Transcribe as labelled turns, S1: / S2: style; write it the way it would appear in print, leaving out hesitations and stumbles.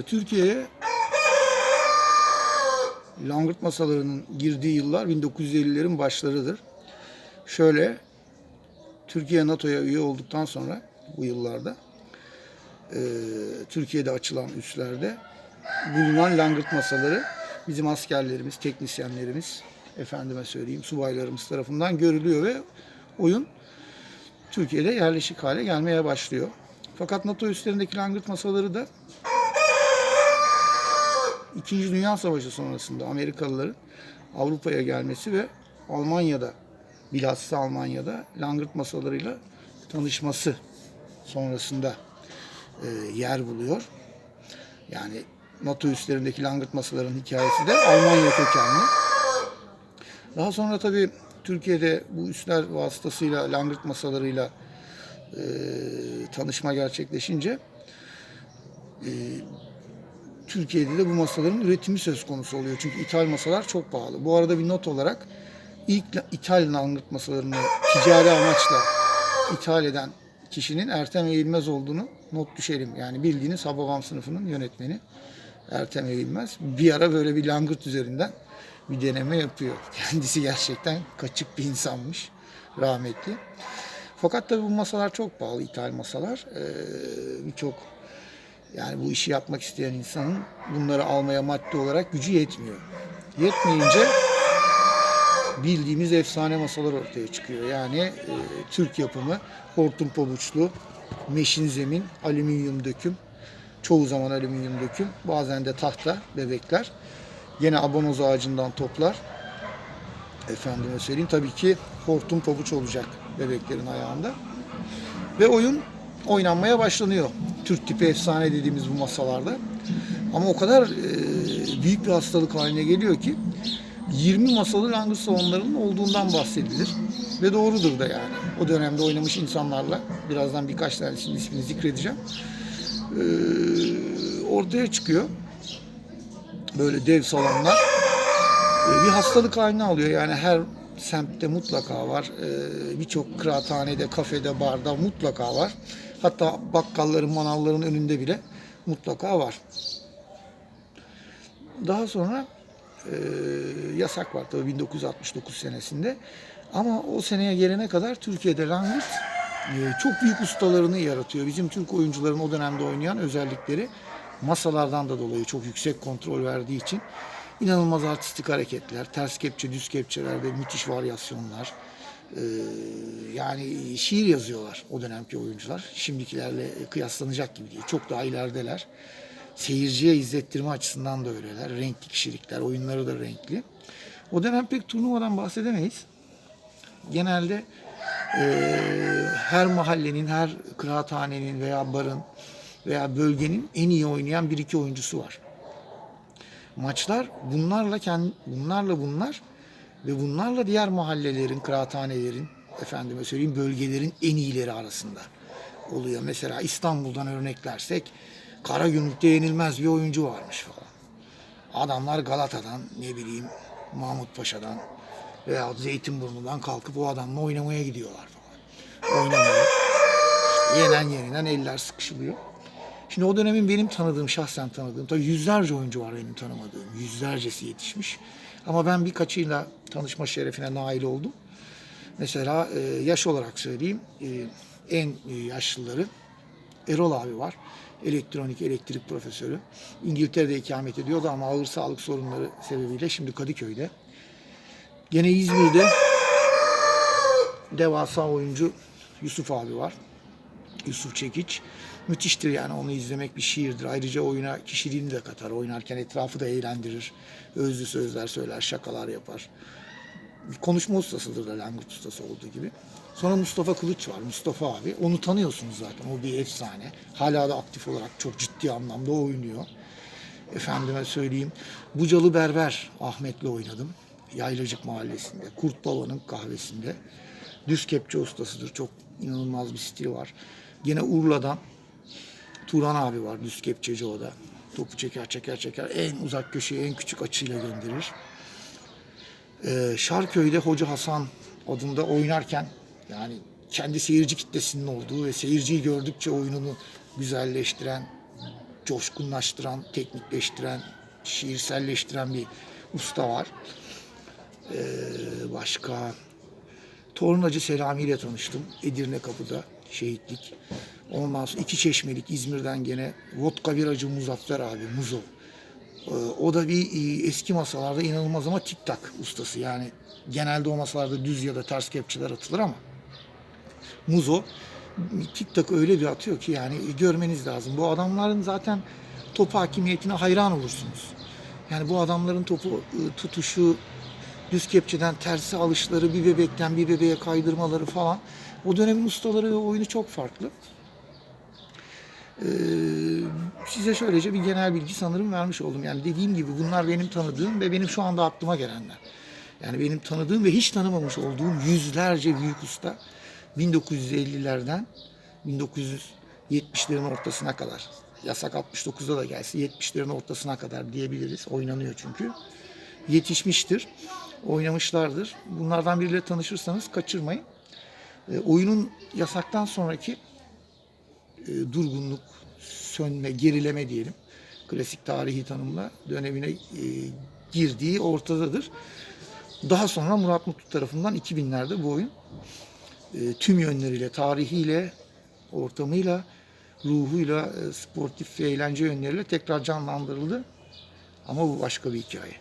S1: Türkiye'ye langırt masalarının girdiği yıllar 1950'lerin başlarıdır. Şöyle, Türkiye NATO'ya üye olduktan sonra bu yıllarda Türkiye'de açılan üslerde bulunan langırt masaları bizim askerlerimiz, teknisyenlerimiz, efendime söyleyeyim subaylarımız tarafından görülüyor ve oyun Türkiye'de yerleşik hale gelmeye başlıyor. Fakat NATO üslerindeki langırt masaları da İkinci Dünya Savaşı sonrasında Amerikalıların Avrupa'ya gelmesi ve Almanya'da, bilhassa Almanya'da langırt masalarıyla tanışması sonrasında yer buluyor. Yani NATO üslerindeki langırt masalarının hikayesi de Almanya kökenli. Daha sonra tabii Türkiye'de bu üsler vasıtasıyla langırt masalarıyla tanışma gerçekleşince Türkiye'de de bu masaların üretimi söz konusu oluyor. Çünkü ithal masalar çok pahalı. Bu arada bir not olarak ilk ithal langırt masalarını ticari amaçla ithal eden kişinin Ertem Eğilmez olduğunu not düşelim. Yani bildiğiniz Hababam sınıfının yönetmeni Ertem Eğilmez. Bir ara böyle bir langırt üzerinden bir deneme yapıyor. Kendisi gerçekten kaçık bir insanmış. Rahmetli. Fakat tabii bu masalar çok pahalı, ithal masalar. Birçok yani bu işi yapmak isteyen insanın bunları almaya maddi olarak gücü yetmiyor. Yetmeyince bildiğimiz efsane masalar ortaya çıkıyor. Yani Türk yapımı, hortum pabuçlu, meşin zemin, alüminyum döküm, çoğu zaman alüminyum döküm, bazen de tahta bebekler. Yine abonoz ağacından toplar. Efendime söyleyeyim, tabii ki hortum pabuç olacak bebeklerin ayağında. Ve oyun oynanmaya başlanıyor. Türk tipi efsane dediğimiz bu masalarda. Ama o kadar büyük bir hastalık haline geliyor ki 20 masalı langırt salonlarının olduğundan bahsedilir. Ve doğrudur da yani. O dönemde oynamış insanlarla, birazdan birkaç tanesinin ismini zikredeceğim, ortaya çıkıyor. Böyle dev salonlar. Bir hastalık haline alıyor. Yani her semtte mutlaka var. Birçok kıraathanede, kafede, barda mutlaka var. Hatta bakkalların, manavların önünde bile mutlaka var. Daha sonra yasak var tabii 1969 senesinde. Ama o seneye gelene kadar Türkiye'de langırt çok büyük ustalarını yaratıyor. Bizim Türk oyuncuların o dönemde oynayan özellikleri masalardan da dolayı çok yüksek kontrol verdiği için inanılmaz artistik hareketler, ters kepçe, düz kepçelerde müthiş varyasyonlar. Yani şiir yazıyorlar o dönemki oyuncular. Şimdikilerle kıyaslanacak gibi değil. Çok daha ilerideler. Seyirciye izlettirme açısından da öyleler. Renkli kişilikler, oyunları da renkli. O dönem pek turnuvadan bahsedemeyiz. Genelde her mahallenin, her kıraathanenin veya barın veya bölgenin en iyi oynayan bir iki oyuncusu var. Maçlar bunlarla diğer mahallelerin, kıraathanelerin, efendime söyleyeyim bölgelerin en iyileri arasında oluyor. Mesela İstanbul'dan örneklersek Karagümrük'te yenilmez bir oyuncu varmış falan. Adamlar Galata'dan, ne bileyim Mahmut Paşa'dan veya Zeytinburnu'ndan kalkıp o adamla oynamaya gidiyorlar falan. Oynamaya. Yenen eller sıkışılıyor. Şimdi o dönemin benim tanıdığım, şahsen tanıdığım, tabii yüzlerce oyuncu var benim tanımadığım, yüzlercesi yetişmiş. Ama ben birkaçıyla tanışma şerefine nail oldum. Mesela yaş olarak söyleyeyim, en yaşlıları Erol abi var. Elektrik profesörü. İngiltere'de ikamet ediyordu ama ağır sağlık sorunları sebebiyle şimdi Kadıköy'de. Gene İzmir'de devasa oyuncu Yusuf abi var. Yusuf Çekiç. Müthiştir yani, onu izlemek bir şiirdir. Ayrıca oyuna kişiliğini de katar. Oynarken etrafı da eğlendirir. Özlü sözler söyler, şakalar yapar. Konuşma ustasıdır da langırt ustası olduğu gibi. Sonra Mustafa Kılıç var. Mustafa abi. Onu tanıyorsunuz zaten. O bir efsane. Hala da aktif olarak çok ciddi anlamda oynuyor. Efendime söyleyeyim. Bucalı Berber Ahmet'le oynadım. Yaylacık Mahallesi'nde. Kurt Baba'nın kahvesinde. Düz kepçe ustasıdır. Çok inanılmaz bir stili var. Gene Urla'dan Turan abi var. Düz kepçeci o da. Topu çeker. En uzak köşeye en küçük açıyla gönderir. Şarköy'de Hoca Hasan adında oynarken, yani kendi seyirci kitlesinin olduğu ve seyirciyi gördükçe oyununu güzelleştiren coşkunlaştıran, teknikleştiren, şiirselleştiren bir usta var. Başka Tornacı Selami ile tanıştım. Edirne Kapı'da şehitlik. Ondan sonra İki Çeşmelik İzmir'den gene vodka biracı Muzaffer abi, Muzo. O da bir eski masalarda inanılmaz ama tik tak ustası. Yani genelde o masalarda düz ya da ters kepçeler atılır ama Muzo tik tak öyle bir atıyor ki yani görmeniz lazım. Bu adamların zaten top hakimiyetine hayran olursunuz. Yani bu adamların topu tutuşu, düz kepçeden tersi alışları, bir bebekten bir bebeğe kaydırmaları falan. O dönemin ustaları ve oyunu çok farklı. Size şöylece bir genel bilgi sanırım vermiş oldum. Yani dediğim gibi bunlar benim tanıdığım ve benim şu anda aklıma gelenler. Yani benim tanıdığım ve hiç tanımamış olduğum yüzlerce büyük usta 1950'lerden 1970'lerin ortasına kadar, yasak 69'da da gelse 70'lerin ortasına kadar diyebiliriz. Oynanıyor çünkü. Yetişmiştir, oynamışlardır. Bunlardan biriyle tanışırsanız kaçırmayın. Oyunun yasaktan sonraki durgunluk, sönme, gerileme diyelim. Klasik tarihi tanımla dönemine girdiği ortadadır. Daha sonra Murat Mutlu tarafından 2000'lerde bu oyun tüm yönleriyle, tarihiyle, ortamıyla, ruhuyla, sportif ve eğlence yönleriyle tekrar canlandırıldı. Ama bu başka bir hikaye.